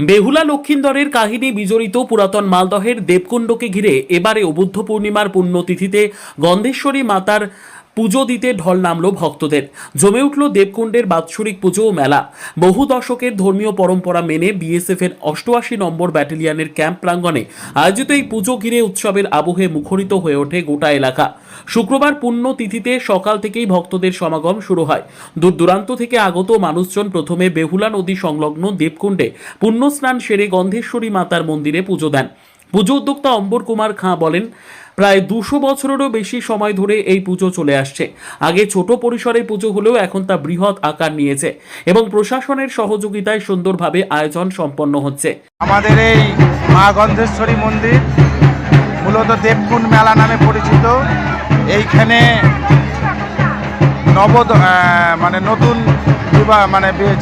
বেহুলা লক্ষিন্দরের কাহিনী বিজড়িত পুরাতন মালদহের দেবকুণ্ডকে ঘিরে এবারে বুদ্ধ পূর্ণিমার পুণ্যতিথিতে গন্ধেশ্বরী মাতার পুজো দিতে ঢল নামল ভক্তদের। জমে উঠল দেবকুণ্ডের বাৎসরিক পুজো ও মেলা। বহু দশকের ধর্মীয় পরম্পরা মেনে বিএসএফ এর 88 নম্বর ব্যাটালিয়নের ক্যাম্প প্রাঙ্গণে আয়োজিত এই পুজো ঘিরে উৎসবের আবহে মুখরিত হয়ে ওঠে গোটা এলাকা। শুক্রবার পুণ্যতিথিতে সকাল থেকেই ভক্তদের সমাগম শুরু হয়। দূর দূরান্ত থেকে আগত মানুষজন প্রথমে বেহুলা নদী সংলগ্ন দেবকুণ্ডে পুণ্যস্নান সেরে গন্ধেশ্বরী মাতার মন্দিরে পুজো দেন। পুজো উদ্যোক্তা অম্বর কুমার খাঁ বলেন, প্রায় 200 বছরেরও বেশি সময় ধরে এই পুজো চলে আসছে। আগে ছোট পরিসরে পুজো হলেও এখন তা বৃহৎ আকার নিয়েছে এবং প্রশাসনের সহযোগিতায় সুন্দরভাবে আয়োজন সম্পন্ন হচ্ছে। আমাদের এই মা গন্ধেশ্বরী মন্দির মূলত দেবকুণ্ড মেলা নামে পরিচিত। এইখানে নতুন বিবাহ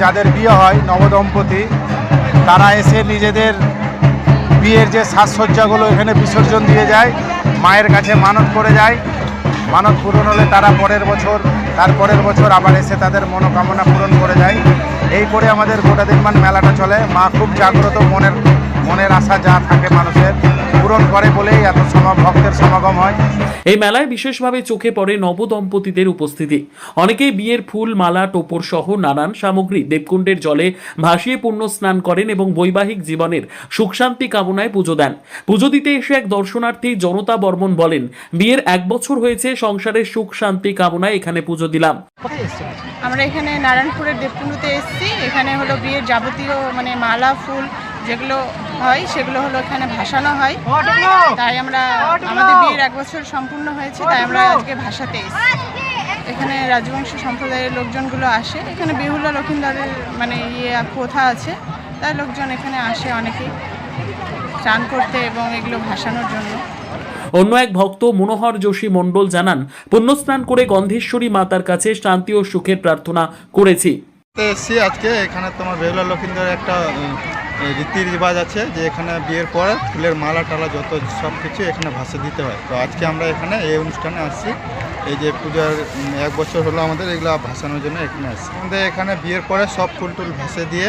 যাদের বিয়ে হয়, নবদম্পতি, তারা এসে নিজেদের বিয়ের যে সাজসজ্জাগুলো এখানে বিসর্জন দিয়ে যায়, মায়ের কাছে মানত করে যায়। মানত পূরণ হলে তারা তার পরের বছর আবার এসে তাদের মনোকামনা পূরণ করে যায়। এই করে আমাদের গোটা দিনমান মেলাটা চলে। মা খুব জাগ্রত, মনের আশা যা থাকে মানুষের পূরণ করে বলেই এত ভক্তের সমাগম হয়। এই মেলায় বিশেষভাবে চোখে পড়ে নবদম্পতিদের উপস্থিতি। অনেকেই বিয়ের ফুল, মালা, টোপর সহ নানান সামগ্রী দেবকুণ্ডের জলে ভাসিয়ে পুণ্য স্নান করেন এবং বৈবাহিক জীবনের সুখ শান্তি কামনায় পুজো দেন। পুজো দিতে এসে এক দর্শনার্থী জনতা বর্মন বলেন, বিয়ের 1 বছর হয়েছে, সংসারের সুখ শান্তি কামনায় এখানে পুজো দিলাম। আমরা এখানে নারায়ণপুরের দেবকুণ্ডতে এসেছি। এখানে হলো বিয়ের যাবতীয় মালা, ফুল যেগুলো হয় সেগুলো হলো এখানে ভাসানো হয়। তাই আমাদের বিয়ের 1 বছর সম্পূর্ণ হয়েছে, তাই আমরা আজকে ভাসাতে এসেছি। এখানে রাজবংশ সম্প্রদায়ের লোকজনগুলো আসে। এখানে বেহুলা লক্ষিন্দরের প্রথা আছে, তাই লোকজন এখানে আসে অনেকেই স্নান করতে এবং এগুলো ভাসানোর জন্য। অন্য এক ভক্ত মনোহর যোশী মণ্ডল জানান, পুণ্যস্নান করে গন্ধেশ্বরী মাতার কাছে শান্তি ও সুখের প্রার্থনা করেছি। আজকে এখানে তোমার বেহুলা লক্ষিন্দরের একটা রীতি রিবাজ আছে যে এখানে বিয়ের পরে ফুলের মালা টালা যত সব কিছু এখানে ভাসে দিতে হয়। তো আজকে আমরা এখানে এই অনুষ্ঠানে আসছি। এই যে পূজার 1 বছর হলো আমাদের এগুলো ভাসানোর জন্য এখানে আসছি। আমাদের এখানে বিয়ের পরে সব ফুল টুল ভাসে দিয়ে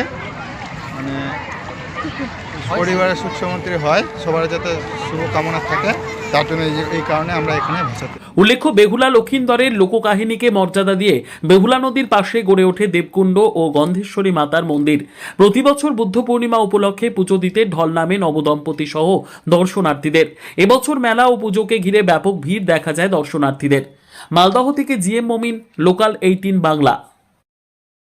পরিবারের সুখ সমৃদ্ধি হয়, সবার যাতে শুভ কামনা থাকে, তার জন্য এই কারণে আমরা এখানে ভাসাতে। উল্লেখ্য, বেহুলা লক্ষিন্দরের লোককাহিনীকে মর্যাদা দিয়ে বেহুলা নদীর পাশে গড়ে ওঠে দেবকুণ্ড ও গন্ধেশ্বরী মাতার মন্দির। প্রতি বছর বুদ্ধ পূর্ণিমা উপলক্ষে পুজো দিতে ঢল নামে নবদম্পতি সহ দর্শনার্থীদের। এবছর মেলা ও পুজোকে ঘিরে ব্যাপক ভিড় দেখা যায় দর্শনার্থীদের। মালদহ থেকে জিএম মমিন, লোকাল 18 বাংলা।